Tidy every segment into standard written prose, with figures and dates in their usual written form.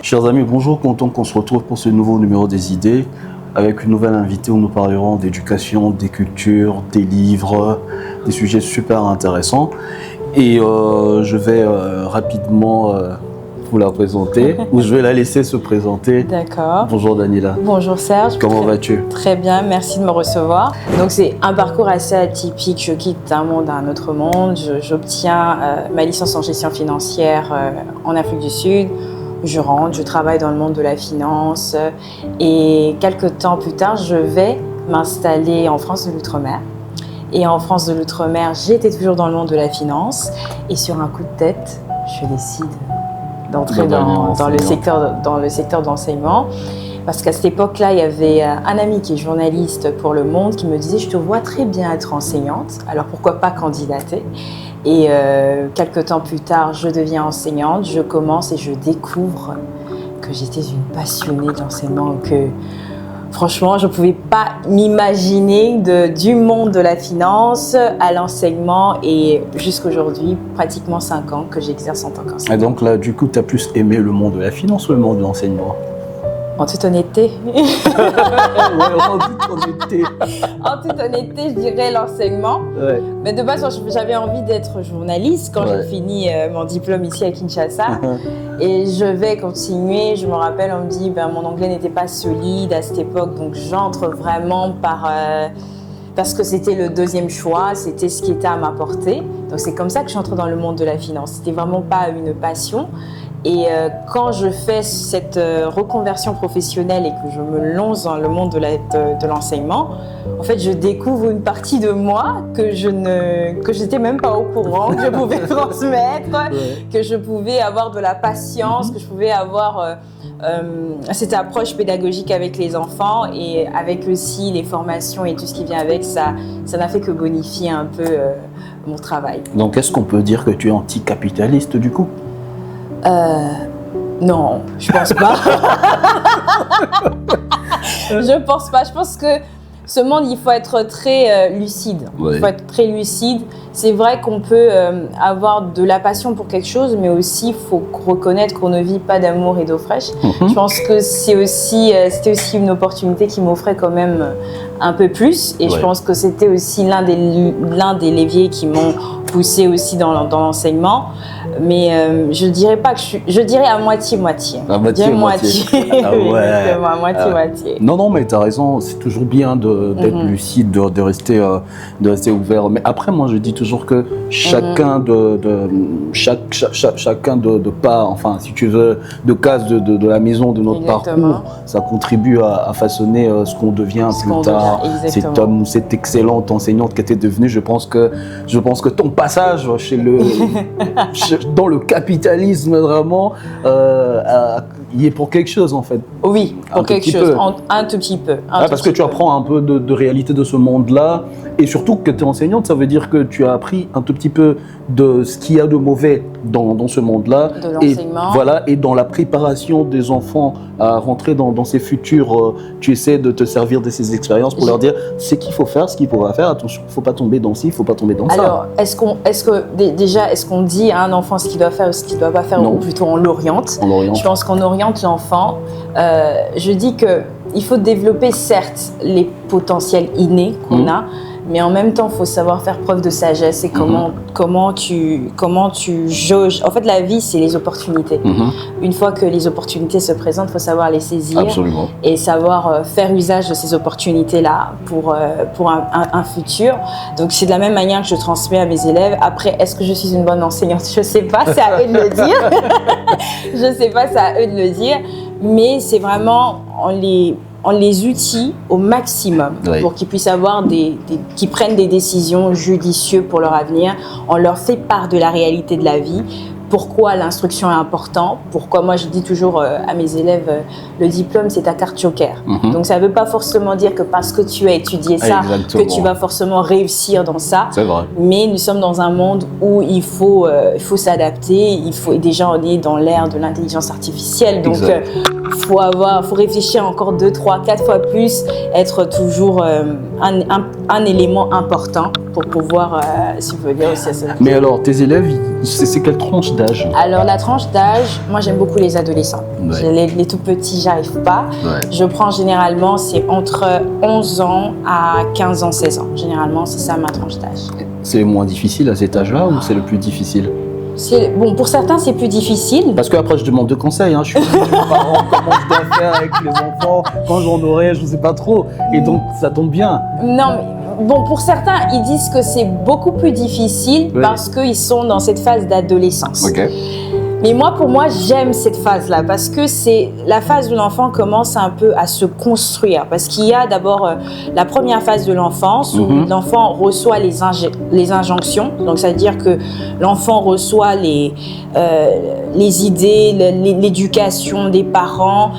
Chers amis, bonjour, content qu'on se retrouve pour ce nouveau numéro des idées avec une nouvelle invitée où nous parlerons d'éducation, des cultures, des livres, des sujets super intéressants. Et je vais rapidement vous la présenter ou je vais la laisser se présenter. D'accord. Bonjour Daniela. Bonjour Serge. Comment vas-tu? Très bien, merci de me recevoir. Donc c'est un parcours assez atypique. Je quitte un monde à un autre monde. J'obtiens ma licence en gestion financière en Afrique du Sud. Je rentre, je travaille dans le monde de la finance et quelques temps plus tard, je vais m'installer en France de l'Outre-mer. Et en France de l'Outre-mer, j'étais toujours dans le monde de la finance et sur un coup de tête, je décide d'entrer dans le secteur d'enseignement. Parce qu'à cette époque-là, il y avait un ami qui est journaliste pour Le Monde qui me disait « Je te vois très bien être enseignante, alors pourquoi pas candidater ?» Et quelques temps plus tard, je deviens enseignante, je commence et je découvre que j'étais une passionnée de l'enseignement, que franchement, je ne pouvais pas m'imaginer du monde de la finance à l'enseignement et jusqu'à aujourd'hui, pratiquement 5 ans que j'exerce en tant qu'enseignante. Et donc là, du coup, tu as plus aimé le monde de la finance ou le monde de l'enseignement? En toute honnêteté. En toute honnêteté. En toute honnêteté, je dirais l'enseignement. Ouais. Mais de base, j'avais envie d'être journaliste quand j'ai fini mon diplôme ici à Kinshasa. Et je vais continuer. Je me rappelle, on me dit mon anglais n'était pas solide à cette époque. Donc j'entre vraiment parce que c'était le deuxième choix, c'était ce qui était à ma portée. Donc c'est comme ça que j'entre dans le monde de la finance. C'était vraiment pas une passion. Et quand je fais cette reconversion professionnelle et que je me lance dans le monde de l'enseignement, en fait, je découvre une partie de moi que je n'étais même pas au courant, que je pouvais transmettre, que je pouvais avoir de la patience, que je pouvais avoir cette approche pédagogique avec les enfants et avec aussi les formations et tout ce qui vient avec, ça n'a fait que bonifier un peu mon travail. Donc, est-ce qu'on peut dire que tu es anticapitaliste du coup? Non, je pense pas. Je pense pas. Je pense que ce monde, il faut être très lucide. Il faut être très lucide. C'est vrai qu'on peut avoir de la passion pour quelque chose, mais aussi il faut reconnaître qu'on ne vit pas d'amour et d'eau fraîche. Je pense que c'était aussi une opportunité qui m'offrait quand même un peu plus. Et je pense que c'était aussi l'un des leviers qui m'ont poussé aussi dans l'enseignement. Mais je dirais pas que je dirais à moitié-moitié. À moitié-moitié. Ah ouais. À moitié-moitié. Non, mais tu as raison. C'est toujours bien d'être lucide, de rester ouvert. Mais après, moi, je dis toujours que chacun de pas, enfin, si tu veux, de case de la maison, de notre parcours, ça contribue à façonner ce qu'on devient plus tard. Cet homme ou cette excellente enseignante qui était devenue, je pense que ton passage dans le capitalisme vraiment, il est pour quelque chose en fait. Oui, pour quelque chose, un tout petit peu. Parce que tu apprends un peu de réalité de ce monde-là et surtout que tu es enseignante, ça veut dire que tu as appris un tout petit peu de ce qu'il y a de mauvais dans ce monde-là. De l'enseignement. Et dans la préparation des enfants à rentrer dans ces futurs, tu essaies de te servir de ces expériences pour leur dire ce qu'il faut faire, ce qu'il faudra faire. Attention, il ne faut pas tomber dans ci, il ne faut pas tomber dans ça. Alors, est-ce qu'on dit à un enfant ce qu'il doit faire ou ce qu'il ne doit pas faire, ou plutôt on l'oriente? Je pense qu'on oriente l'enfant. Je dis qu'il faut développer certes les potentiels innés qu'on a, mais en même temps, il faut savoir faire preuve de sagesse et comment tu jauges. En fait, la vie, c'est les opportunités. Une fois que les opportunités se présentent, il faut savoir les saisir. Absolument. Et savoir faire usage de ces opportunités-là pour un futur. Donc, c'est de la même manière que je transmets à mes élèves. Après, est-ce que je suis une bonne enseignante? Je ne sais pas, c'est à eux de le dire. Je ne sais pas, c'est à eux de le dire. Mais c'est vraiment on les outille au maximum pour qu'ils puissent qu'ils prennent des décisions judicieuses pour leur avenir. On leur fait part de la réalité de la vie. Pourquoi l'instruction est importante? Pourquoi moi je dis toujours à mes élèves, le diplôme c'est ta carte joker. Donc ça ne veut pas forcément dire que parce que tu as étudié ça, que tu vas forcément réussir dans ça. C'est vrai. Mais nous sommes dans un monde où il faut s'adapter. Déjà on est dans l'ère de l'intelligence artificielle. Donc faut réfléchir encore 2, 3, 4 fois plus, être toujours un élément important pour pouvoir subvenir aussi à ça. Mais alors, tes élèves, c'est quelle tranche d'âge? Alors, la tranche d'âge, moi j'aime beaucoup les adolescents. Ouais. Les tout petits, j'arrive pas. Ouais. Je prends généralement, c'est entre 11 ans à 15 ans, 16 ans. Généralement, c'est ça ma tranche d'âge. C'est le moins difficile à cet âge-là ou c'est le plus difficile? Bon, pour certains, c'est plus difficile. Parce qu'après, je demande de conseils. Je suis parent, comment je dois faire avec les enfants, quand j'en aurai, je ne sais pas trop. Et donc, ça tombe bien. Non, mais bon, pour certains, ils disent que c'est beaucoup plus difficile parce qu'ils sont dans cette phase d'adolescence. Okay. Mais moi, pour moi, j'aime cette phase-là parce que c'est la phase où l'enfant commence un peu à se construire. Parce qu'il y a d'abord la première phase de l'enfance où l'enfant reçoit les injonctions. Donc, ça veut dire que l'enfant reçoit les idées, l'éducation des parents.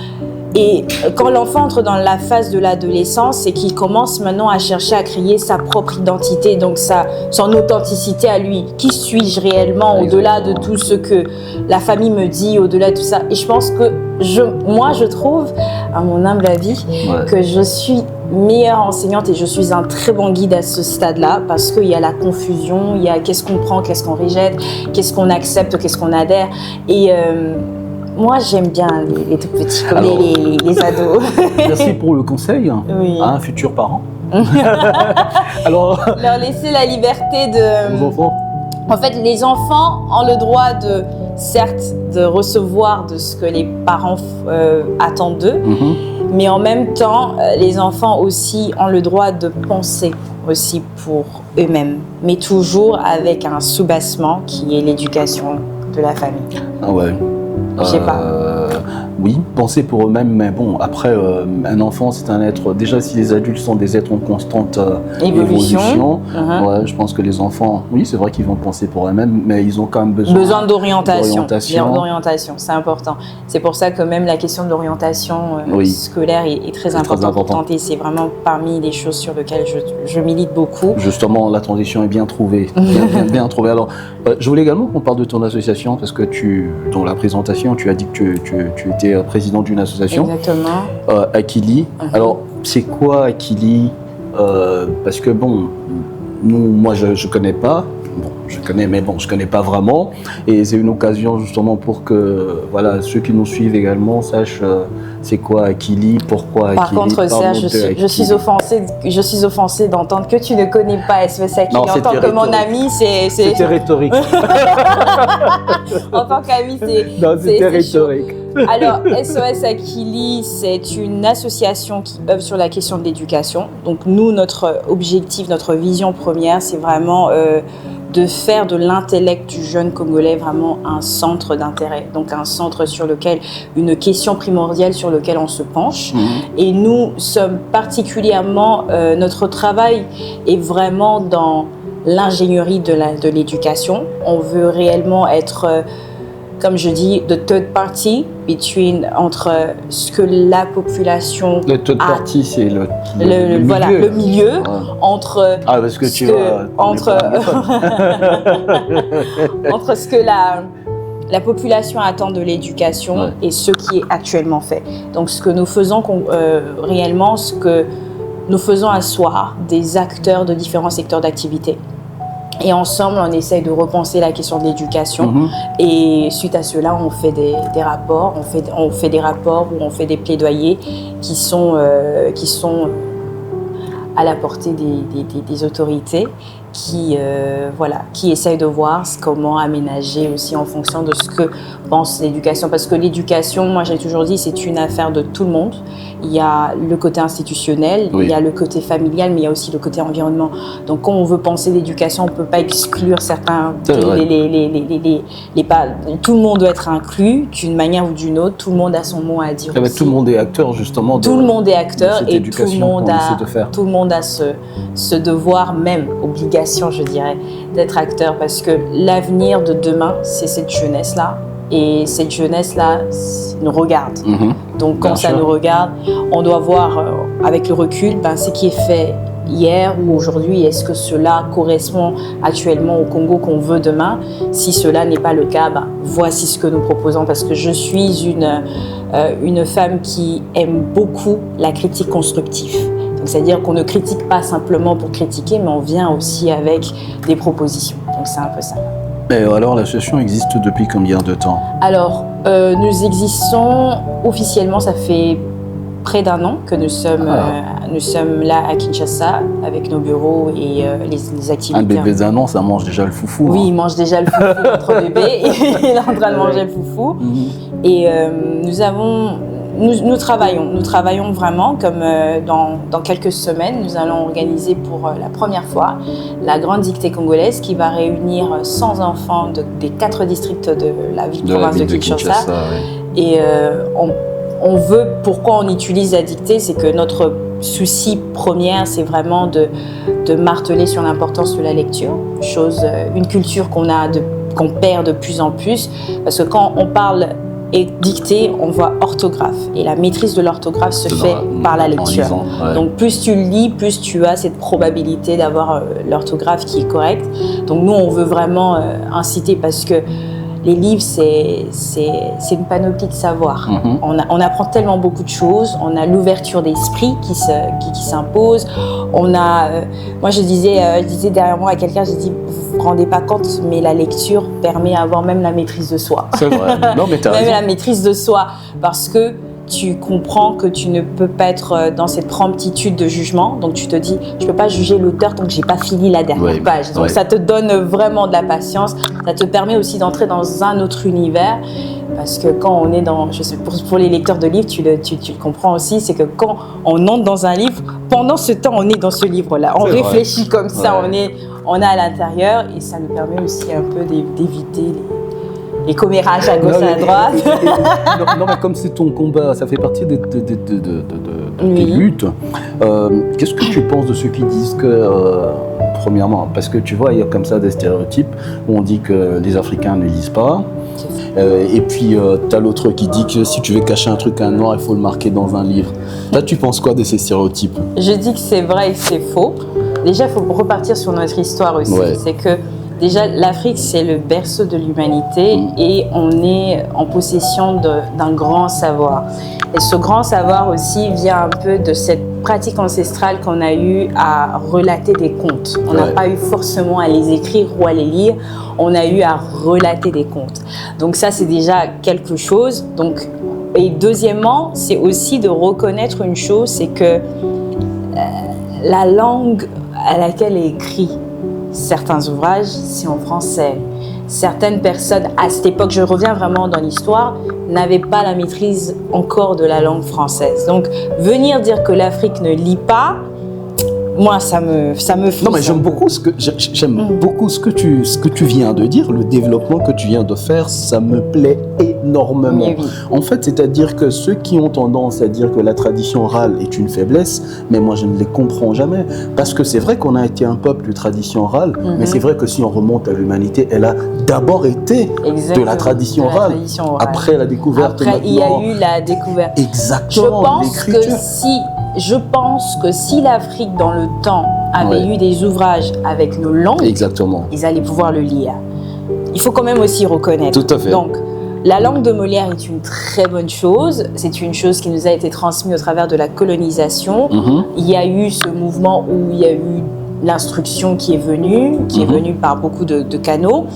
Et quand l'enfant entre dans la phase de l'adolescence, c'est qu'il commence maintenant à chercher à créer sa propre identité, donc son authenticité à lui. Qui suis-je réellement au-delà de tout ce que la famille me dit, au-delà de tout ça? Et je pense que moi, je trouve, à mon humble avis, que je suis meilleure enseignante et je suis un très bon guide à ce stade-là parce qu'il y a la confusion, il y a qu'est-ce qu'on prend, qu'est-ce qu'on rejette, qu'est-ce qu'on accepte, qu'est-ce qu'on adhère. Et moi, j'aime bien les tout petits, comme les ados. Merci pour le conseil à un futur parent. Alors, leur laisser la liberté de... Aux enfants. En fait, les enfants ont le droit certes, de recevoir de ce que les parents attendent d'eux, mais en même temps, les enfants aussi ont le droit de penser aussi pour eux-mêmes, mais toujours avec un sous-bassement qui est l'éducation de la famille. Ah ouais. Je sais pas. Oui, penser pour eux-mêmes, mais bon, après, un enfant, c'est un être... Déjà, si les adultes sont des êtres en constante évolution, je pense que les enfants, oui, c'est vrai qu'ils vont penser pour eux-mêmes, mais ils ont quand même besoin d'orientation, c'est important. C'est pour ça que même la question de l'orientation scolaire est très importante et c'est vraiment parmi les choses sur lesquelles je milite beaucoup. Justement, la transition est bien trouvée, bien trouvée. Alors, je voulais également qu'on parle de ton association, parce que dans la présentation, tu as dit que tu étais président d'une association. Exactement. Akili. Alors, c'est quoi Akili? Parce que bon, moi je connais pas. Bon, je connais, mais bon, je connais pas vraiment. Et c'est une occasion justement pour que ceux qui nous suivent également sachent c'est quoi Akili, pourquoi Akili. Par contre, Serge, je suis offensée d'entendre que tu ne connais pas SOS Akili. En tant que mon ami, C'était rhétorique. En tant qu'ami, c'était rhétorique. Alors, SOS Akili, c'est une association qui œuvre sur la question de l'éducation. Donc nous, notre objectif, notre vision première, c'est vraiment de faire de l'intellect du jeune Congolais vraiment un centre d'intérêt. Donc un centre sur lequel, une question primordiale sur lequel on se penche. Et nous sommes particulièrement, notre travail est vraiment dans l'ingénierie de l'éducation. On veut réellement être... comme je dis, the third party entre ce que la population le third party, c'est le milieu entre parce que entre ce que la population attend de l'éducation et ce qui est actuellement fait. Donc ce que nous faisons réellement, ce que nous faisons asseoir des acteurs de différents secteurs d'activité. Et ensemble, on essaye de repenser la question de l'éducation. Et suite à cela, on fait des rapports, on fait des rapports où on fait des plaidoyers qui sont à la portée des autorités qui essayent de voir comment aménager aussi en fonction de ce que pense l'éducation. Parce que l'éducation, moi j'ai toujours dit, c'est une affaire de tout le monde. Il y a le côté institutionnel, il y a le côté familial, mais il y a aussi le côté environnement. Donc quand on veut penser l'éducation, on ne peut pas exclure certains... tout le monde doit être inclus d'une manière ou d'une autre. Tout le monde a son mot à dire aussi. Tout le monde est acteur justement. Tout le monde est acteur et tout le monde a ce devoir, même obligation je dirais, d'être acteur parce que l'avenir de demain, c'est cette jeunesse-là. Et cette jeunesse-là nous regarde. Donc quand ça nous regarde, on doit voir avec le recul ce qui est fait hier ou aujourd'hui, est-ce que cela correspond actuellement au Congo qu'on veut demain? Si cela n'est pas le cas, voici ce que nous proposons, parce que je suis une femme qui aime beaucoup la critique constructive. C'est-à-dire qu'on ne critique pas simplement pour critiquer, mais on vient aussi avec des propositions. Donc c'est un peu ça. Et alors, l'association existe depuis combien de temps? Alors, nous existons officiellement, ça fait près d'1 an que nous sommes là à Kinshasa avec nos bureaux et les activités. Un bébé d'1 an, ça mange déjà le foufou. Oui, il mange déjà le foufou, notre bébé. Il est en train de manger le foufou. Et nous travaillons vraiment, comme dans quelques semaines, nous allons organiser pour la première fois la grande dictée congolaise qui va réunir 100 enfants des 4 districts de la province de Kinshasa. Ouais. Et on veut, pourquoi on utilise la dictée, c'est que notre souci première, c'est vraiment de marteler sur l'importance de la lecture, une culture qu'on perd de plus en plus, parce que quand on parle et dictée, on voit orthographe. Et la maîtrise de l'orthographe se fait par la lecture. Lisant, ouais. Donc plus tu lis, plus tu as cette probabilité d'avoir l'orthographe qui est correcte. Donc nous, on veut vraiment inciter, parce que les livres, c'est une panoplie de savoir. On apprend tellement beaucoup de choses. On a l'ouverture d'esprit qui s'impose. Moi, je disais derrière moi à quelqu'un, j'ai dit, vous ne vous rendez pas compte, mais la lecture permet d'avoir même la maîtrise de soi. C'est vrai. Non, mais t'as raison. Même la maîtrise de soi, parce que tu comprends que tu ne peux pas être dans cette promptitude de jugement. Donc tu te dis, je ne peux pas juger l'auteur tant que je n'ai pas fini la dernière page. Donc ça te donne vraiment de la patience. Ça te permet aussi d'entrer dans un autre univers. Parce que quand on est dans, je sais, pour les lecteurs de livres, tu le comprends aussi, c'est que quand on entre dans un livre, pendant ce temps, on est dans ce livre-là. On réfléchit comme ça, on est à l'intérieur, et ça nous permet aussi un peu d'éviter les commérages à gauche et à droite. Non, mais comme c'est ton combat, ça fait partie de tes luttes. Qu'est-ce que tu penses de ceux qui disent que, premièrement, parce que tu vois, il y a comme ça des stéréotypes où on dit que les Africains ne lisent pas. Et puis, tu as l'autre qui dit que si tu veux cacher un truc à un noir, il faut le marquer dans un livre. Là, tu penses quoi de ces stéréotypes? Je dis que c'est vrai et que c'est faux. Déjà, il faut repartir sur notre histoire aussi. C'est que déjà, l'Afrique, c'est le berceau de l'humanité et on est en possession d'un grand savoir. Et ce grand savoir aussi vient un peu de cette pratique ancestrale qu'on a eue à relater des contes. On n'a pas eu forcément à les écrire ou à les lire, on a eu à relater des contes. Donc ça, c'est déjà quelque chose. Et deuxièmement, c'est aussi de reconnaître une chose, c'est que la langue à laquelle est écrit certains ouvrages, c'est en français. Certaines personnes, à cette époque, je reviens vraiment dans l'histoire, n'avaient pas la maîtrise encore de la langue française. Donc, venir dire que l'Afrique ne lit pas, moi, ça me frustre. Non, mais j'aime beaucoup ce que tu viens de dire, le développement que tu viens de faire, ça me plaît énormément. Oui. En fait, c'est-à-dire que ceux qui ont tendance à dire que la tradition orale est une faiblesse, mais moi, je ne les comprends jamais. Parce que c'est vrai qu'on a été un peuple de tradition orale, mais c'est vrai que si on remonte à l'humanité, elle a d'abord été de la tradition orale. Après la découverte. Après, il y a eu la découverte. Exactement. Je pense que si l'Afrique, dans le temps, avait eu des ouvrages avec nos langues, ils allaient pouvoir le lire. Il faut quand même aussi reconnaître. Tout à fait. Donc, la langue de Molière est une très bonne chose. C'est une chose qui nous a été transmise au travers de la colonisation. Il y a eu ce mouvement où il y a eu l'instruction qui est venue par beaucoup de canaux.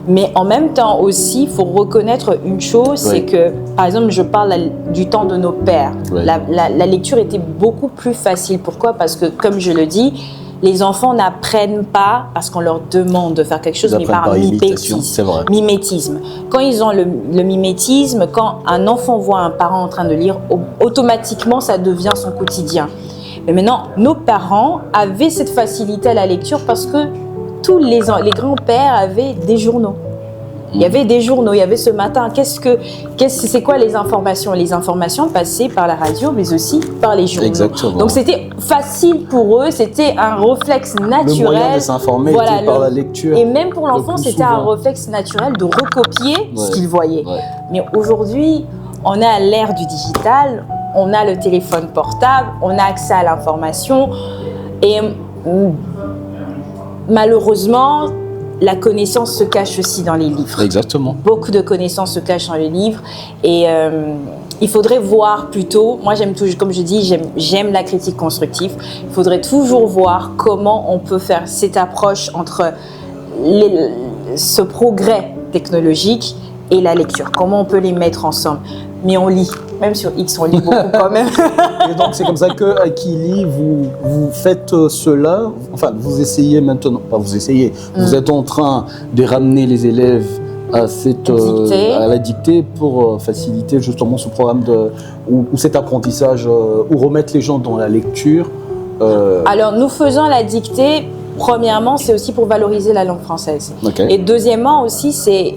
Mais en même temps aussi, il faut reconnaître une chose, c'est que, par exemple, je parle du temps de nos pères. La lecture était beaucoup plus facile. Pourquoi? Parce que, comme je le dis, les enfants n'apprennent pas parce qu'on leur demande de faire quelque chose, mais par mimétisme. Quand ils ont le mimétisme, quand un enfant voit un parent en train de lire, automatiquement, ça devient son quotidien. Mais maintenant, nos parents avaient cette facilité à la lecture parce que tous les grands-pères avaient des journaux. Il y avait des journaux, il y avait ce matin. C'est quoi les informations? Les informations passaient par la radio, mais aussi par les journaux. Exactement. Donc c'était facile pour eux, c'était un réflexe naturel. Le moyen de s'informer était par la lecture. Et même pour l'enfant, c'était un réflexe naturel de recopier ce qu'il voyait. Mais aujourd'hui, on est à l'ère du digital, on a le téléphone portable, on a accès à l'information. Et malheureusement, la connaissance se cache aussi dans les livres. Exactement. Beaucoup de connaissances se cachent dans les livres. Et il faudrait voir plutôt, moi j'aime toujours, comme je dis, j'aime la critique constructive. Il faudrait toujours voir comment on peut faire cette approche entre ce progrès technologique et la lecture. Comment on peut les mettre ensemble. Mais on lit. Même sur X, on lit beaucoup quand même. Et donc, c'est comme ça que Akili, vous faites cela. Enfin, vous essayez maintenant, pas vous essayez, vous êtes en train de ramener les élèves à la dictée pour faciliter justement ce programme ou cet apprentissage, ou remettre les gens dans la lecture. Alors, nous faisons la dictée, premièrement, c'est aussi pour valoriser la langue française. Okay. Et deuxièmement aussi, c'est...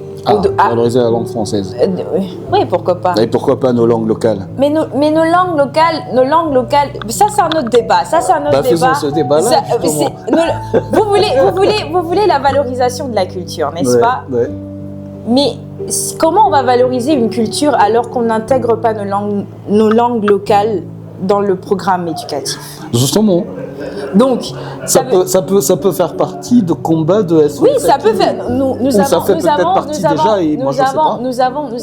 valoriser la langue française. Oui, pourquoi pas. Et pourquoi pas nos langues locales. Mais nos langues locales, ça c'est un autre débat. Faisons ce débat-là, vous voulez la valorisation de la culture, n'est-ce pas? Ouais. Mais comment on va valoriser une culture alors qu'on n'intègre pas nos langues locales dans le programme éducatif? Justement. Donc, ça peut faire partie de combats de SOS. Oui, ça peut faire. Nous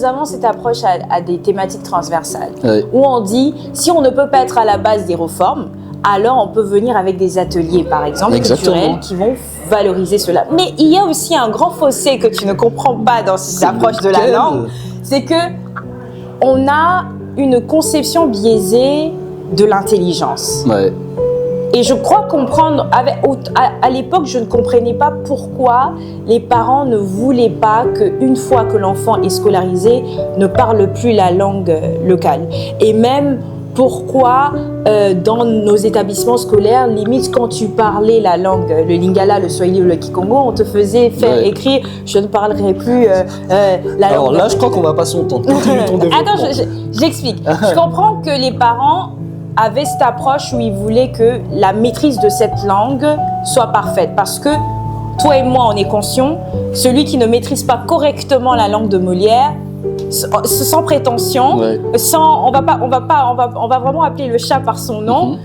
avons cette approche à des thématiques transversales, où on dit, si on ne peut pas être à la base des réformes, alors on peut venir avec des ateliers, par exemple, culturels, qui vont valoriser cela. Mais il y a aussi un grand fossé que tu ne comprends pas dans cette approche de la langue, c'est que on a une conception biaisée de l'intelligence. Ouais. Et je crois comprendre, à l'époque, je ne comprenais pas pourquoi les parents ne voulaient pas qu'une fois que l'enfant est scolarisé, ne parle plus la langue locale. Et même pourquoi, dans nos établissements scolaires, limite quand tu parlais la langue, le lingala, le swahili ou le kikongo, on te faisait faire écrire « je ne parlerai plus la langue ». Alors là, je crois qu'on va pas son temps. Continue ton développement. Attends, j'explique. Je comprends que les parents avait cette approche où il voulait que la maîtrise de cette langue soit parfaite. Parce que toi et moi, on est conscients, celui qui ne maîtrise pas correctement la langue de Molière, sans prétention, on va vraiment appeler le chat par son nom,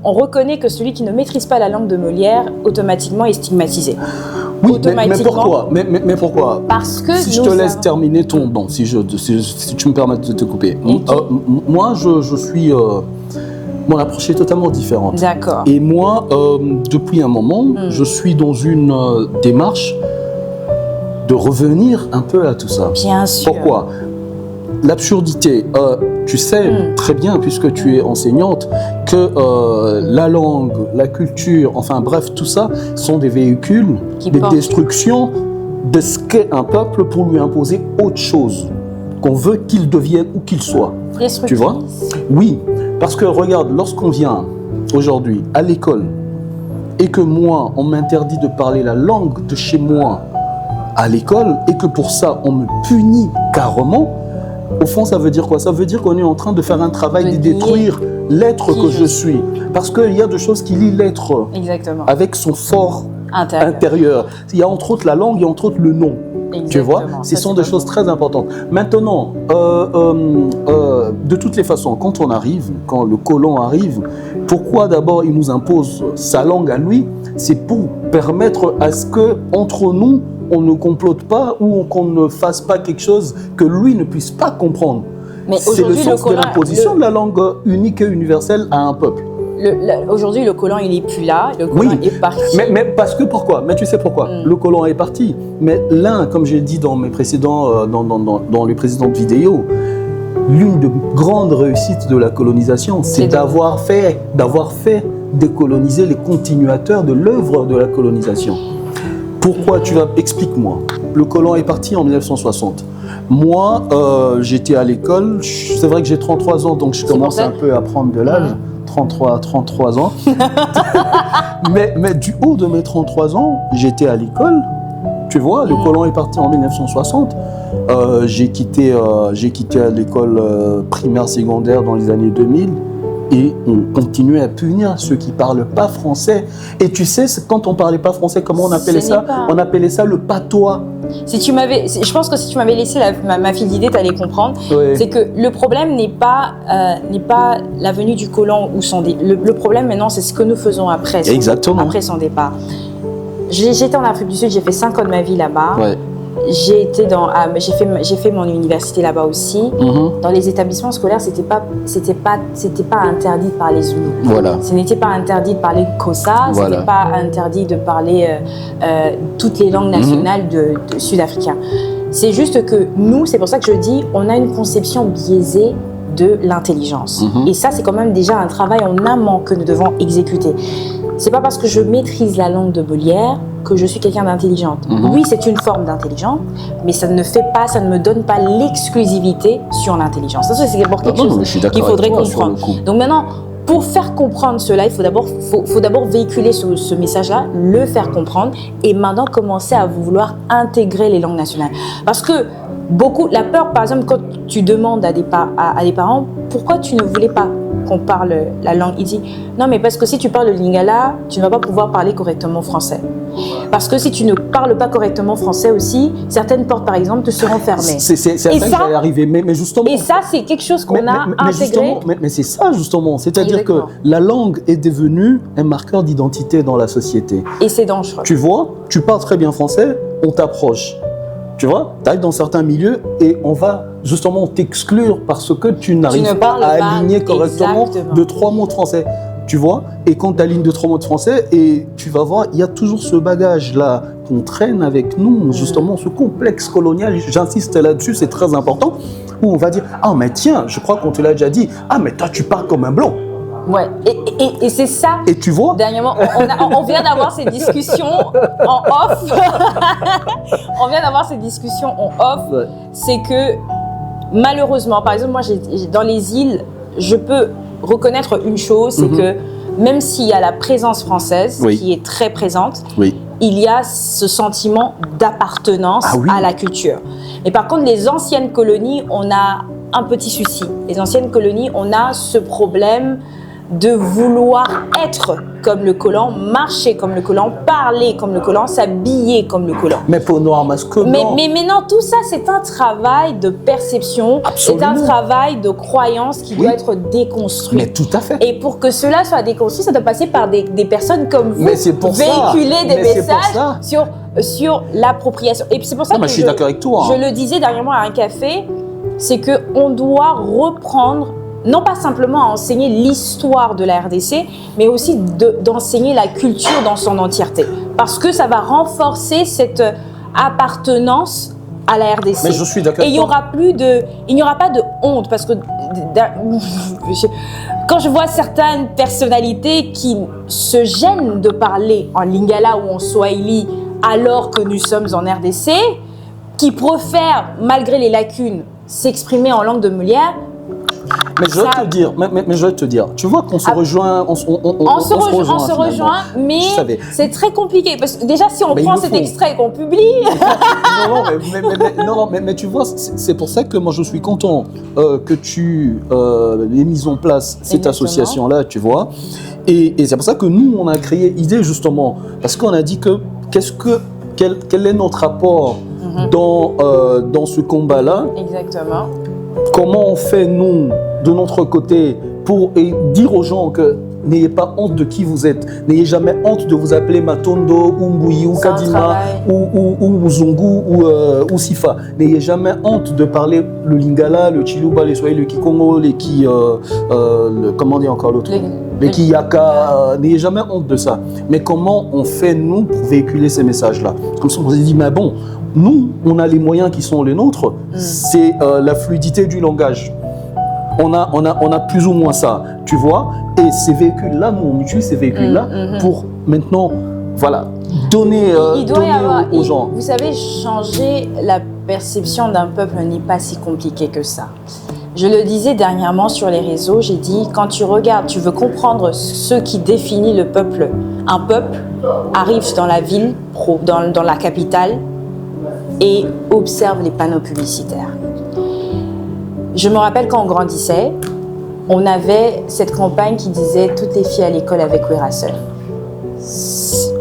on reconnaît que celui qui ne maîtrise pas la langue de Molière, automatiquement est stigmatisé. Oui, mais pourquoi? Mais pourquoi? Parce que si je te laisse terminer ton... Bon, si tu me permets de te couper. Moi, je suis... mon approche est totalement différente. D'accord. Et moi, depuis un moment, je suis dans une démarche de revenir un peu à tout ça. Bien sûr. Pourquoi? L'absurdité. Tu sais très bien, puisque tu es enseignante, que la langue, la culture, enfin bref, tout ça sont des véhicules de destruction de ce qu'est un peuple pour lui imposer autre chose qu'on veut qu'il devienne ou qu'il soit. Tu vois? Oui. Parce que regarde, lorsqu'on vient aujourd'hui à l'école et que moi, on m'interdit de parler la langue de chez moi à l'école et que pour ça, on me punit carrément, au fond, ça veut dire quoi? Ça veut dire qu'on est en train de faire un travail de détruire l'être que je suis. Parce qu'il y a des choses qui lient l'être avec son fort intérieur. Il y a entre autres la langue et entre autres le nom. Exactement. Tu vois, ce sont des choses très importantes. Maintenant, de toutes les façons, quand le colon arrive, pourquoi d'abord il nous impose sa langue à lui? C'est pour permettre à ce que entre nous, on ne complote pas ou qu'on ne fasse pas quelque chose que lui ne puisse pas comprendre. C'est le sens de l'imposition de la langue unique et universelle à un peuple. Aujourd'hui, le colon, il n'est plus là. Le colon est parti. Mais parce que pourquoi? Mais tu sais pourquoi? Le colon est parti. Mais l'un, comme j'ai dit dans mes précédents, dans les précédentes vidéos, l'une des grandes réussites de la colonisation, c'est d'avoir fait décoloniser les continuateurs de l'œuvre de la colonisation. Pourquoi? Explique-moi. Le colon est parti en 1960. Moi, j'étais à l'école. C'est vrai que j'ai 33 ans, donc je commence un peu à prendre de l'âge. 33 ans. mais du haut de mes 33 ans, j'étais à l'école. Tu vois, le colon est parti en 1960. J'ai quitté l'école primaire secondaire dans les années 2000. Et on continuait à punir ceux qui ne parlent pas français. Et tu sais, quand on ne parlait pas français, comment on appelait ça? On appelait ça le patois. Je pense que si tu m'avais laissé ma file d'idées, tu allais comprendre. Oui. C'est que le problème n'est pas la venue du colon ou son départ. Le problème maintenant, c'est ce que nous faisons après son départ. J'étais en Afrique du Sud, j'ai fait 5 ans de ma vie là-bas. Ouais. J'ai fait mon université là-bas aussi. Dans les établissements scolaires, c'était pas interdit de parler zoulou. Voilà. Ce n'était pas interdit de parler Xhosa, voilà. C'était pas interdit de parler toutes les langues nationales de sud-africains. C'est juste que nous, c'est pour ça que je dis, on a une conception biaisée de l'intelligence. Et ça, c'est quand même déjà un travail en amont que nous devons exécuter. C'est pas parce que je maîtrise la langue de Molière que je suis quelqu'un d'intelligente. Oui, c'est une forme d'intelligence, mais ça ne me donne pas l'exclusivité sur l'intelligence. Ça, c'est d'abord quelque chose qu'il faudrait comprendre. Donc maintenant, pour faire comprendre cela, il faut d'abord véhiculer ce message-là, le faire comprendre, et maintenant commencer à vouloir intégrer les langues nationales. Parce que la peur, par exemple, quand tu demandes à des parents, pourquoi tu ne voulais pas qu'on parle la langue, il dit non, mais parce que si tu parles le lingala, tu ne vas pas pouvoir parler correctement français. Parce que si tu ne parles pas correctement français aussi, certaines portes, par exemple, te seront fermées. C'est ça qui va arriver. Mais justement. Et ça, c'est quelque chose qu'on a intégré. Mais c'est ça, justement. C'est-à-dire que la langue est devenue un marqueur d'identité dans la société. Et c'est dangereux. Tu vois, tu parles très bien français, on t'approche. Tu vois, tu arrives dans certains milieux et on va justement t'exclure parce que tu n'arrives pas à aligner correctement de 3 mots de français. Tu vois, et quand tu alignes de 3 mots de français, et tu vas voir, il y a toujours ce bagage-là qu'on traîne avec nous, justement, ce complexe colonial, j'insiste là-dessus, c'est très important, où on va dire, ah mais tiens, je crois qu'on te l'a déjà dit, ah mais toi tu parles comme un blanc. Ouais, et c'est ça. Et tu vois, dernièrement, on vient d'avoir ces discussions en off. On vient d'avoir ces discussions en off. Ouais. C'est que malheureusement, par exemple, moi, dans les îles, je peux reconnaître une chose, c'est que même s'il y a la présence française qui est très présente, il y a ce sentiment d'appartenance à la culture. Et par contre, les anciennes colonies, on a un petit souci. Les anciennes colonies, on a ce problème de vouloir être comme le colon, marcher comme le colon, parler comme le colon, s'habiller comme le colon. Mais pour noir masque blanc. Mais non, tout ça, c'est un travail de perception, c'est un travail de croyance qui doit être déconstruit. Mais tout à fait. Et pour que cela soit déconstruit, ça doit passer par des personnes comme vous, véhiculer des messages sur l'appropriation. Et puis c'est pour ça que je suis d'accord avec toi. Je le disais dernièrement à un café, c'est qu'on doit reprendre, non pas simplement à enseigner l'histoire de la RDC, mais aussi d'enseigner la culture dans son entièreté. Parce que ça va renforcer cette appartenance à la RDC. Mais je suis d'accord. Et il n'y aura pas de honte, parce que quand je vois certaines personnalités qui se gênent de parler en lingala ou en swahili alors que nous sommes en RDC, qui préfèrent, malgré les lacunes, s'exprimer en langue de Molière. Mais je vais te dire, tu vois qu'on se rejoint, on se rejoint, mais c'est très compliqué parce que déjà si on prend cet extrait et qu'on publie. mais tu vois, c'est pour ça que moi je suis content que tu aies mis en place cette association-là, tu vois, et c'est pour ça que nous on a créé idée justement parce qu'on a dit que quel est notre apport dans ce combat-là. Exactement. Comment on fait, nous, de notre côté, pour dire aux gens que n'ayez pas honte de qui vous êtes, n'ayez jamais honte de vous appeler Matondo, ou Mbouyi, ou Kadima, ou Zungu, ou Sifa. N'ayez jamais honte de parler le Lingala, le Chiluba, le Swahili, le Kikongo, comment dire encore l'autre ? Les Kiyaka, n'ayez jamais honte de ça. Mais comment on fait, nous, pour véhiculer ces messages-là ? Comme ça, on s'est dit, mais bon, nous, on a les moyens qui sont les nôtres, c'est la fluidité du langage. On a plus ou moins ça, tu vois. Et ces véhicules-là, nous, on utilise ces véhicules-là pour maintenant, voilà, donner aux gens. Vous savez, changer la perception d'un peuple n'est pas si compliqué que ça. Je le disais dernièrement sur les réseaux, j'ai dit, quand tu regardes, tu veux comprendre ce qui définit le peuple. Un peuple arrive dans la ville, dans la capitale, et observe les panneaux publicitaires. Je me rappelle quand on grandissait, on avait cette campagne qui disait « Toutes les filles à l'école avec Werason ».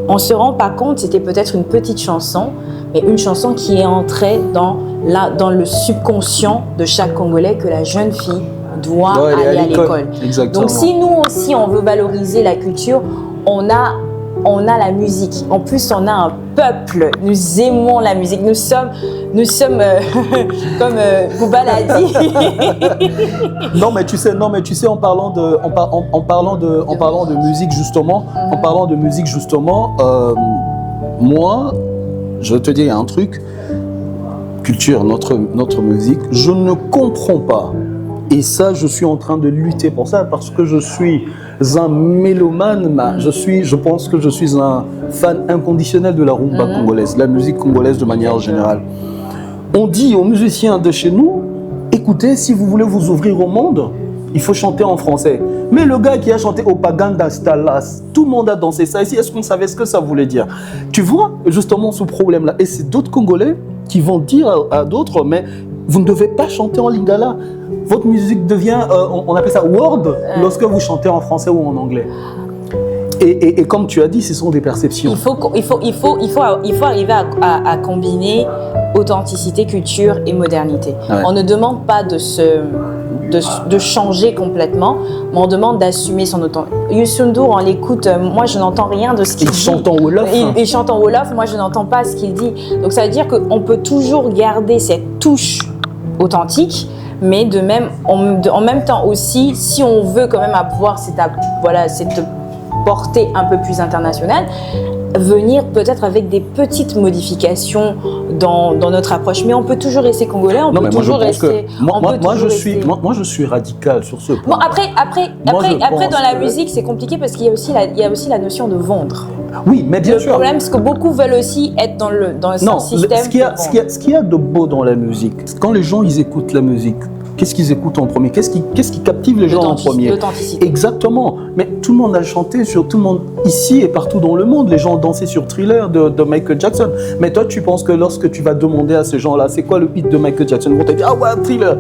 On ne se rend pas compte, c'était peut-être une petite chanson, mais une chanson qui est entrée dans le subconscient de chaque Congolais que la jeune fille doit aller à l'école. Donc si nous aussi on veut valoriser la culture, on a la musique. En plus, on a un peuple. Nous aimons la musique. Nous sommes comme Bouba l'a dit. Non, mais tu sais, en parlant de musique justement, moi, je vais te dire un truc. Culture, notre musique, je ne comprends pas. Et ça, je suis en train de lutter pour ça parce que je suis un mélomane, je pense que je suis un fan inconditionnel de la rumba congolaise, la musique congolaise de manière générale. On dit aux musiciens de chez nous, écoutez, si vous voulez vous ouvrir au monde, il faut chanter en français. Mais le gars qui a chanté Opaganda Stalas, tout le monde a dansé ça ici, est-ce qu'on savait ce que ça voulait dire? Tu vois justement ce problème-là. Et c'est d'autres Congolais qui vont dire à d'autres, mais vous ne devez pas chanter en lingala. Votre musique devient, on appelle ça world, lorsque vous chantez en français ou en anglais. Et comme tu as dit, ce sont des perceptions. Il faut arriver à combiner authenticité, culture et modernité. Ouais. On ne demande pas de changer complètement, mais on demande d'assumer son authenticité. Youssou N'Dour, on l'écoute, moi je n'entends rien de ce qu'il dit. Il chante en Wolof. Il chante en Wolof, moi je n'entends pas ce qu'il dit. Donc ça veut dire qu'on peut toujours garder cette touche authentique, mais en même temps aussi, si on veut quand même avoir cette portée un peu plus internationale, venir peut-être avec des petites modifications dans notre approche, mais on peut toujours rester congolais, moi je suis radical sur ce point. Bon, après dans la musique c'est compliqué parce qu'il y a aussi la notion de vendre. Oui, mais bien sûr. Le problème c'est que beaucoup veulent aussi être dans le système. Ce qu'il y a de beau dans la musique, quand les gens ils écoutent la musique, qu'est-ce qu'ils écoutent en premier? Qu'est-ce qui captive les gens en premier? L'authenticité. Exactement. Mais tout le monde a chanté sur tout le monde, ici et partout dans le monde. Les gens ont dansé sur Thriller de Michael Jackson. Mais toi, tu penses que lorsque tu vas demander à ces gens-là, c'est quoi le hit de Michael Jackson? Ils vont te dire, ah ouais, Thriller.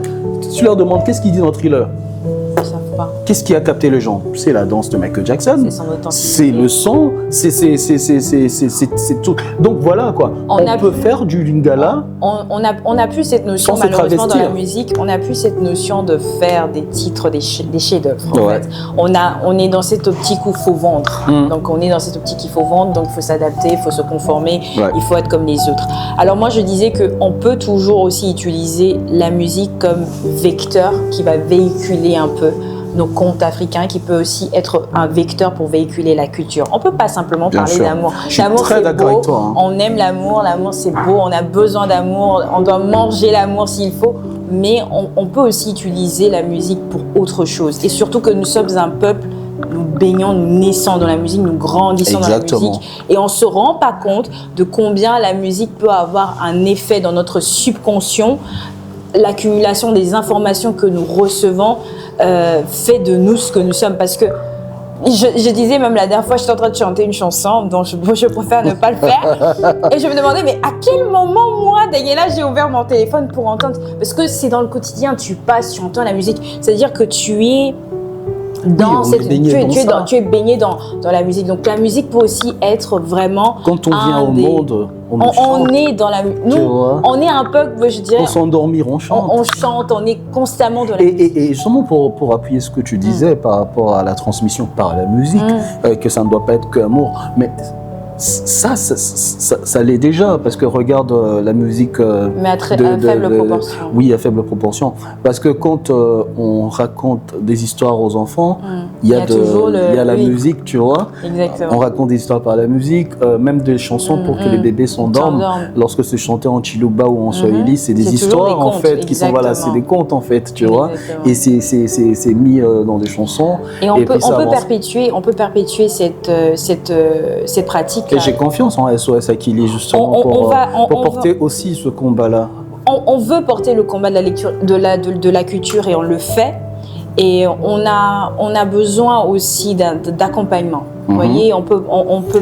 Tu leur demandes, qu'est-ce qu'il dit dans Thriller? Ils ne savent pas. Qu'est-ce qui a capté les gens? C'est la danse de Michael Jackson. C'est son authenticité. C'est le son. C'est tout. Donc voilà quoi. On peut faire du lingala. On a plus cette notion malheureusement dans la musique. On n'a plus cette notion de faire des titres, des chefs-d'œuvre. En fait, on est dans cette optique où il faut vendre. Donc on est dans cette optique qu'il faut vendre. Donc il faut s'adapter, il faut se conformer. Il faut être comme les autres. Alors moi je disais que on peut toujours aussi utiliser la musique comme vecteur qui va véhiculer un peu nos contes africains, qui peut aussi être un vecteur pour véhiculer la culture. On ne peut pas simplement parler d'amour. L'amour, c'est beau, on aime l'amour c'est beau, on a besoin d'amour, on doit manger l'amour s'il faut, mais on peut aussi utiliser la musique pour autre chose. Et surtout que nous sommes un peuple, nous baignons, nous naissons dans la musique, nous grandissons dans la musique, et on ne se rend pas compte de combien la musique peut avoir un effet dans notre subconscient. L'accumulation des informations que nous recevons fait de nous ce que nous sommes. Parce que je disais même la dernière fois, j'étais en train de chanter une chanson dont je préfère ne pas le faire. Et je me demandais, mais à quel moment, moi, Daniela, j'ai ouvert mon téléphone pour entendre? Parce que c'est dans le quotidien, tu passes, tu entends la musique. C'est-à-dire que tu es dans tu es baigné dans la musique. Donc la musique peut aussi être vraiment. Quand on vient au monde, on est dans la musique. Nous, on est un peu, je dirais. Pour s'endormir, on chante. On chante, on est constamment dans la musique. Et justement, pour appuyer ce que tu disais par rapport à la transmission par la musique, que ça ne doit pas être qu'amour, mais ça l'est déjà, parce que regarde la musique. Mais à faible proportion. Oui, à faible proportion. Parce que quand on raconte des histoires aux enfants, il y a la musique, tu vois. Exactement. On raconte des histoires par la musique, même des chansons pour que les bébés s'endorment. Lorsque c'est chanté en Chiluba ou en Swahili, c'est des histoires en fait qui sont, voilà, c'est des contes en fait, tu vois. Et c'est mis dans des chansons. Et on peut perpétuer cette pratique. Et j'ai confiance en SOS Akili justement pour porter aussi ce combat-là. On veut porter le combat de la culture et on le fait. Et on a besoin aussi d'accompagnement. Vous voyez, on peut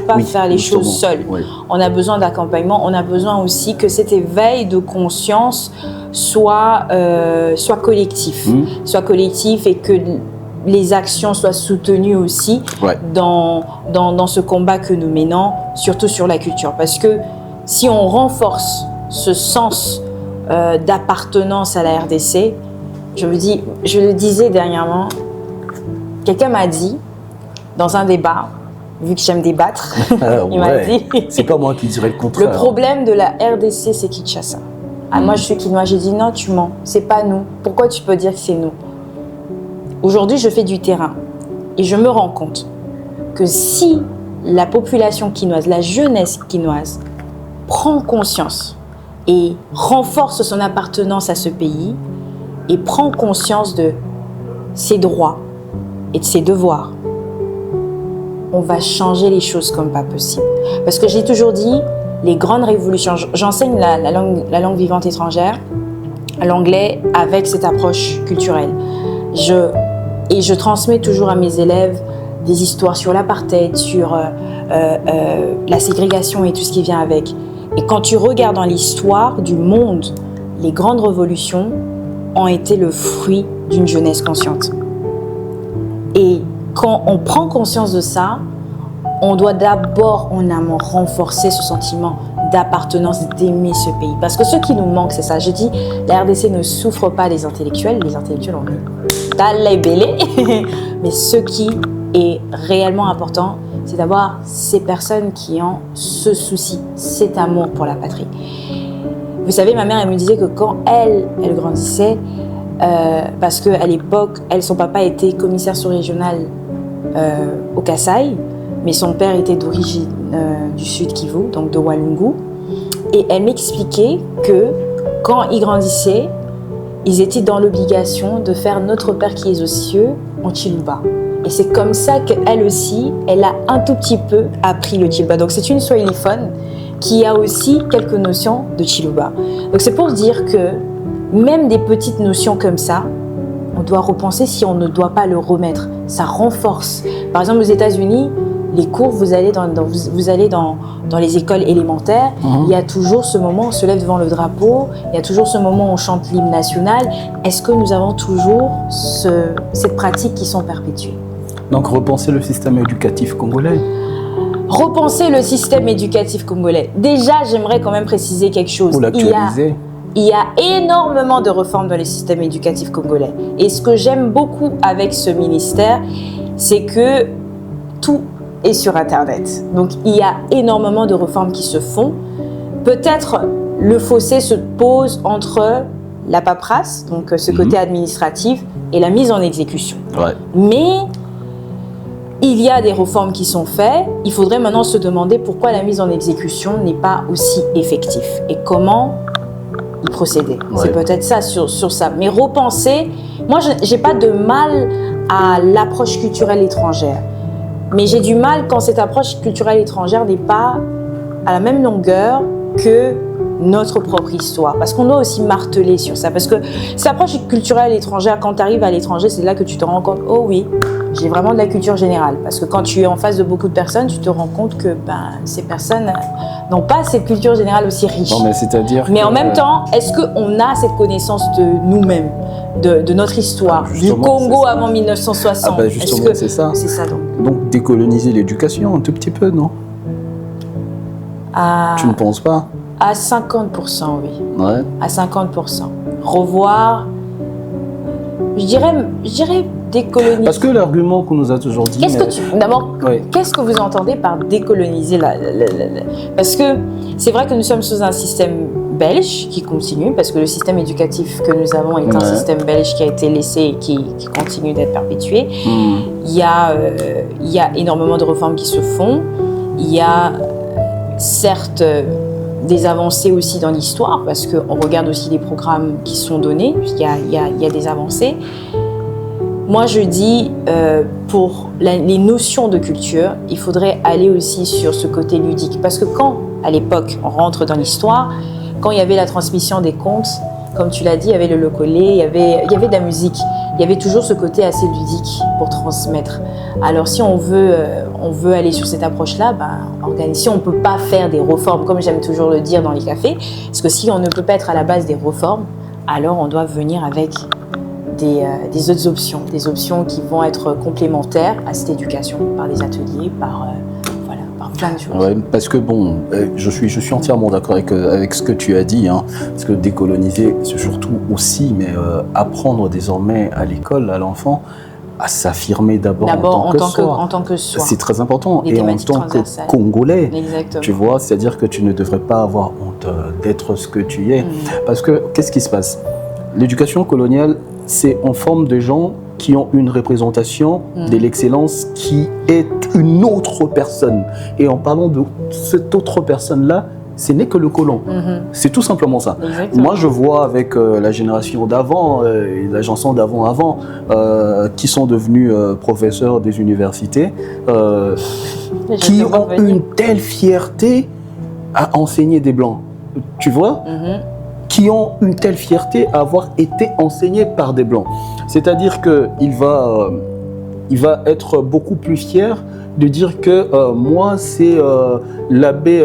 pas faire les choses seul. On a besoin d'accompagnement. On a besoin aussi que cet éveil de conscience soit collectif. Soit collectif et que les actions soient soutenues aussi dans ce combat que nous menons, surtout sur la culture. Parce que si on renforce ce sens d'appartenance à la RDC, je le disais dernièrement, quelqu'un m'a dit, dans un débat, vu que j'aime débattre, il m'a dit... C'est pas moi qui dirais le contraire. Le problème de la RDC, c'est Kinshasa. Moi, je suis quinois, j'ai dit non, tu mens, c'est pas nous. Pourquoi tu peux dire que c'est nous? Aujourd'hui, je fais du terrain et je me rends compte que si la population quinoise, la jeunesse quinoise, prend conscience et renforce son appartenance à ce pays et prend conscience de ses droits et de ses devoirs, on va changer les choses comme pas possible. Parce que j'ai toujours dit, les grandes révolutions, j'enseigne la langue vivante étrangère, l'anglais avec cette approche culturelle. Je transmets toujours à mes élèves des histoires sur l'apartheid, sur la ségrégation et tout ce qui vient avec. Et quand tu regardes dans l'histoire du monde, les grandes révolutions ont été le fruit d'une jeunesse consciente. Et quand on prend conscience de ça, on doit d'abord en amont renforcer ce sentiment d'appartenance, d'aimer ce pays. Parce que ce qui nous manque, c'est ça. Je dis, la RDC ne souffre pas des intellectuels. Les intellectuels, on est talé belé. Mais ce qui est réellement important, c'est d'avoir ces personnes qui ont ce souci, cet amour pour la patrie. Vous savez, ma mère, elle me disait que quand elle grandissait, parce qu'à l'époque, son papa était commissaire sous-régional au Kasaï, mais son père était d'origine du Sud Kivu, donc de Walungu. Et elle m'expliquait que quand ils grandissaient, ils étaient dans l'obligation de faire Notre Père qui est aux cieux en Chiluba. Et c'est comme ça qu'elle aussi, elle a un tout petit peu appris le Chiluba. Donc c'est une Swahiliphone qui a aussi quelques notions de Chiluba. Donc c'est pour dire que même des petites notions comme ça, on doit repenser si on ne doit pas le remettre. Ça renforce. Par exemple, aux États-Unis, les cours, vous allez dans les écoles élémentaires, il y a toujours ce moment où on se lève devant le drapeau, il y a toujours ce moment où on chante l'hymne national. Est-ce que nous avons toujours ces pratiques qui sont perpétuées? Donc repenser le système éducatif congolais. Repenser le système éducatif congolais. Déjà, j'aimerais quand même préciser quelque chose. Pour l'actualiser. Il y a énormément de réformes dans le système éducatif congolais. Et ce que j'aime beaucoup avec ce ministère, c'est que tout est sur Internet. Donc, il y a énormément de réformes qui se font. Peut-être le fossé se pose entre la paperasse, donc ce côté administratif, et la mise en exécution. Ouais. Mais il y a des réformes qui sont faites. Il faudrait maintenant se demander pourquoi la mise en exécution n'est pas aussi effective et comment y procéder. Ouais. C'est peut-être ça sur ça. Mais repenser, moi, j'ai pas de mal à l'approche culturelle étrangère. Mais j'ai du mal quand cette approche culturelle étrangère n'est pas à la même longueur que notre propre histoire. Parce qu'on doit aussi marteler sur ça. Parce que cette approche culturelle étrangère, quand tu arrives à l'étranger, c'est là que tu te rends compte, oh oui, j'ai vraiment de la culture générale. Parce que quand tu es en face de beaucoup de personnes, tu te rends compte que ces personnes n'ont pas cette culture générale aussi riche. Non, mais c'est-à-dire en même temps, est-ce qu'on a cette connaissance de nous-mêmes, de notre histoire, du Congo avant 1960? Justement, c'est ça. C'est ça donc décoloniser l'éducation un tout petit peu, non? Tu ne penses pas? À 50%, oui. Ouais. À 50%. Revoir, je dirais décoloniser. Parce que l'argument qu'on nous a toujours dit... D'abord, qu'est-ce que vous entendez par décoloniser Parce que c'est vrai que nous sommes sous un système belge qui continue, parce que le système éducatif que nous avons est un système belge qui a été laissé et qui continue d'être perpétué. Il y a énormément de réformes qui se font. Il y a certes des avancées aussi dans l'histoire, parce qu'on regarde aussi les programmes qui sont donnés, il y a des avancées. Moi, je dis, pour les notions de culture, il faudrait aller aussi sur ce côté ludique. Parce que quand, à l'époque, on rentre dans l'histoire, quand il y avait la transmission des contes, comme tu l'as dit, il y avait le locolé, il y avait de la musique. Il y avait toujours ce côté assez ludique pour transmettre. Alors, si on veut aller sur cette approche-là, si on ne peut pas faire des réformes, comme j'aime toujours le dire dans les cafés, parce que si on ne peut pas être à la base des réformes, alors on doit venir avec des autres options, des options qui vont être complémentaires à cette éducation, par des ateliers, par plein de choses. Ouais, parce que bon, je suis entièrement d'accord avec ce que tu as dit, hein, parce que décoloniser, c'est surtout aussi, mais apprendre désormais à l'école, à l'enfant, à s'affirmer d'abord en tant que soi. C'est très important. Et en tant que Congolais, exactement. Tu vois, c'est-à-dire que tu ne devrais pas avoir honte d'être ce que tu es. Parce que, qu'est-ce qui se passe? L'éducation coloniale, c'est en forme de gens qui ont une représentation de l'excellence qui est une autre personne. Et en parlant de cette autre personne-là, ce n'est que le colon. C'est tout simplement ça. Exactement. Moi, je vois avec la génération d'avant, la chanson d'avant, qui sont devenus professeurs des universités, qui ont une telle fierté à enseigner des Blancs. Tu vois qui ont une telle fierté à avoir été enseignés par des Blancs. C'est-à-dire qu'il va être beaucoup plus fier de dire que moi, c'est l'abbé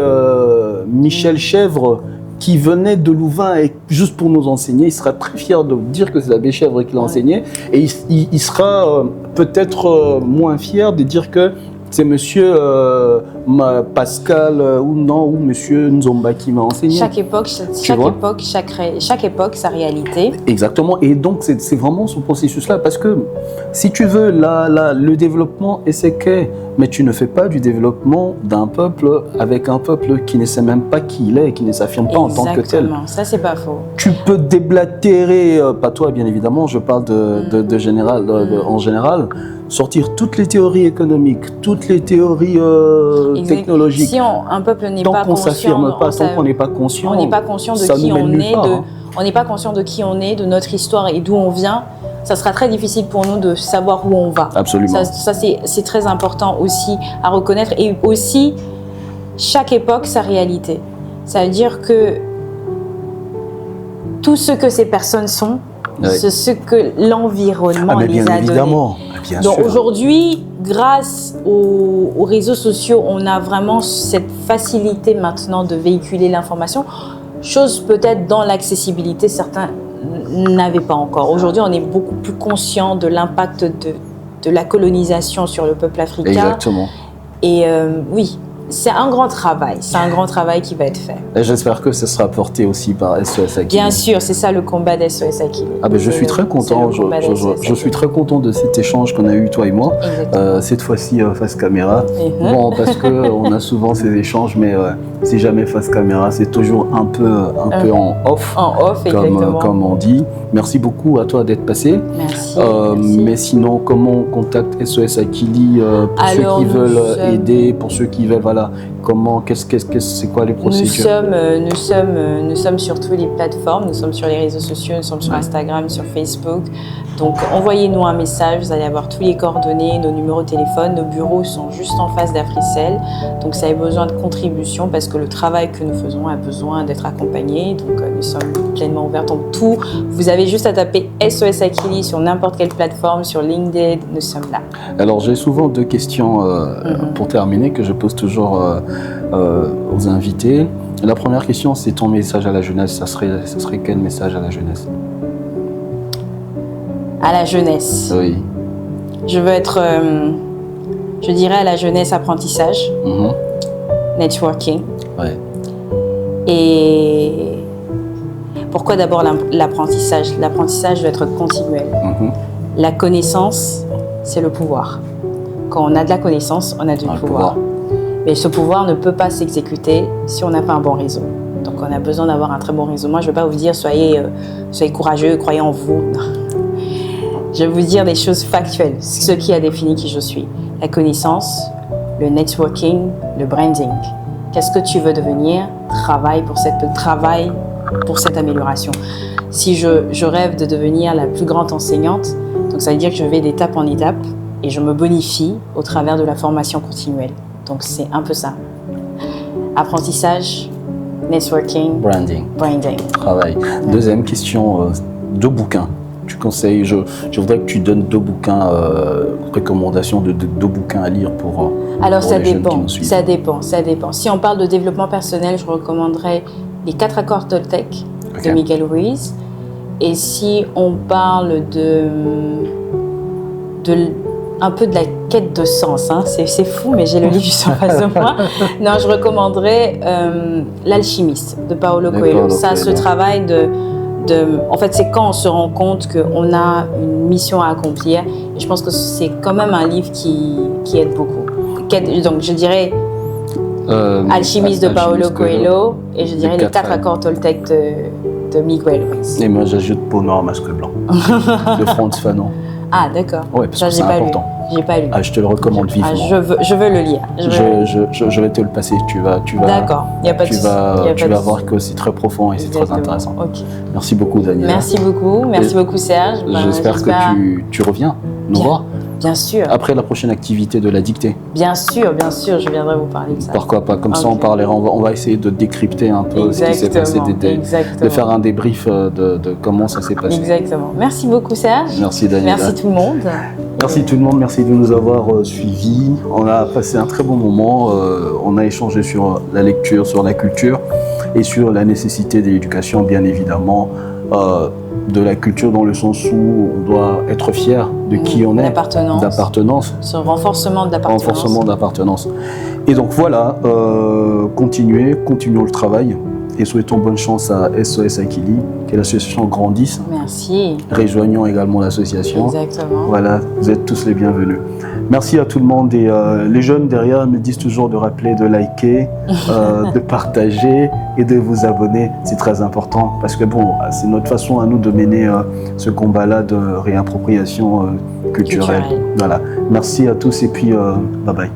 Michel Chèvre qui venait de Louvain et juste pour nous enseigner. Il sera très fier de dire que c'est l'abbé Chèvre qui l'a enseigné. Et il sera peut-être moins fier de dire que c'est monsieur Pascal ou monsieur Nzomba qui m'a enseigné. Chaque époque, sa réalité. Exactement. Et donc, c'est vraiment ce processus-là. Parce que si tu veux, le développement, et c'est que, mais tu ne fais pas du développement d'un peuple avec un peuple qui ne sait même pas qui il est et qui ne s'affirme pas en tant que tel. Exactement. Ça, c'est pas faux. Tu peux déblatérer, pas toi bien évidemment, je parle de général, en général, sortir toutes les théories économiques, toutes les théories technologiques. Si un peuple n'est pas conscient, tant qu'on s'affirme pas, tant qu'on n'est pas conscient, on n'est pas conscient de qui on est, on n'est pas conscient de qui on est, de notre histoire et d'où on vient. Ça sera très difficile pour nous de savoir où on va. Absolument. Ça c'est très important aussi à reconnaître. Et aussi, chaque époque, sa réalité. Ça veut dire que tout ce que ces personnes sont, c'est ce que l'environnement les a donné. Donc aujourd'hui, grâce aux réseaux sociaux, on a vraiment cette facilité maintenant de véhiculer l'information. Chose peut-être dans l'accessibilité, certains n'avaient pas encore. Aujourd'hui, on est beaucoup plus conscient de l'impact de la colonisation sur le peuple africain. Exactement. Et oui, c'est un grand travail. C'est un grand travail qui va être fait. Et j'espère que ce sera porté aussi par SOS Akili. Bien sûr, c'est ça le combat d'SOS Akili. Je suis très content. Je suis très content de cet échange qu'on a eu, toi et moi. Cette fois-ci, face caméra. Bon, parce qu'on a souvent ces échanges, mais si jamais face caméra, c'est toujours un peu en off. En off, comme on dit. Merci beaucoup à toi d'être passé. Merci. Mais sinon, comment on contacte SOS Akili pour ceux qui veulent aider, pour ceux qui veulent, voilà, comment, c'est quoi les procédures? Nous sommes sur toutes les plateformes, nous sommes sur les réseaux sociaux, nous sommes sur Instagram, sur Facebook. Donc, envoyez-nous un message, vous allez avoir tous les coordonnées, nos numéros de téléphone. Nos bureaux sont juste en face d'Africel. Donc, ça a besoin de contributions parce que le travail que nous faisons a besoin d'être accompagné. Donc, nous sommes pleinement ouverts. Donc, vous avez juste à taper SOS Akili sur n'importe quelle plateforme, sur LinkedIn, nous sommes là. Alors, j'ai souvent deux questions pour terminer que je pose toujours aux invités. La première question, c'est ton message à la jeunesse. Ça serait quel message à la jeunesse? À la jeunesse. Oui. Je veux être, je dirais à la jeunesse, apprentissage, networking. Ouais. Et pourquoi d'abord l'apprentissage? L'apprentissage doit être continuel. La connaissance, c'est le pouvoir. Quand on a de la connaissance, on a du pouvoir. Mais ce pouvoir ne peut pas s'exécuter si on n'a pas un bon réseau. Donc on a besoin d'avoir un très bon réseau. Moi, je ne vais pas vous dire soyez courageux, croyez en vous. Non. Je vais vous dire des choses factuelles, ce qui a défini qui je suis. La connaissance, le networking, le branding. Qu'est-ce que tu veux devenir? Travaille pour cette amélioration. Si je rêve de devenir la plus grande enseignante, donc ça veut dire que je vais d'étape en étape et je me bonifie au travers de la formation continuelle. Donc c'est un peu ça. Apprentissage, networking, branding. Travail. Deuxième question, 2 bouquins. Tu conseilles, je voudrais que tu donnes 2 bouquins, recommandations de 2 bouquins à lire pour Alors ça les jeunes qui nous suivent. Ça dépend. Si on parle de développement personnel, je recommanderais les 4 accords Toltec de Miguel Ruiz. Et si on parle de un peu de la quête de sens. Hein. C'est fou, mais j'ai le livre juste en face de moi. Non, je recommanderais L'Alchimiste de Paulo Coelho. Ça, ce travail en fait, c'est quand on se rend compte qu'on a une mission à accomplir. Et je pense que c'est quand même un livre qui aide beaucoup. Donc, je dirais Alchimiste de Paulo Coelho et je dirais les 4 accords Toltec de Miguel Ruiz. Et moi, j'ajoute Peau noire, masque blanc de Frantz Fanon. Ah, d'accord. Oui, parce que c'est important. J'ai pas lu. Ah, je te le recommande vivement. Ah, je veux le lire. Je vais te le passer. D'accord, il n'y a pas de souci. Tu vas voir que c'est très profond et c'est très intéressant. Okay. Merci beaucoup, Daniela. Merci beaucoup, Serge. J'espère que tu reviens nous voir. Bien sûr. Après la prochaine activité de la dictée. Bien sûr, je viendrai vous parler de ça. Pourquoi pas, comme ça on parlera, on va essayer de décrypter un peu ce qui s'est passé, de faire un débrief de comment ça s'est passé. Exactement. Merci beaucoup Serge. Merci Daniela. Merci tout le monde. Merci tout le monde, merci de nous avoir suivis. On a passé un très bon moment, on a échangé sur la lecture, sur la culture et sur la nécessité de l'éducation bien évidemment. De la culture dans le sens où on doit être fier de qui on est, d'appartenance. Ce renforcement d'appartenance. Et donc voilà, continuons le travail et souhaitons bonne chance à SOS Akili, que l'association grandisse. Merci. Rejoignons également l'association. Exactement. Voilà, vous êtes tous les bienvenus. Merci à tout le monde et les jeunes derrière me disent toujours de rappeler de liker, de partager et de vous abonner. C'est très important parce que bon, c'est notre façon à nous de mener ce combat-là de réappropriation culturelle. Voilà. Merci à tous et puis bye bye.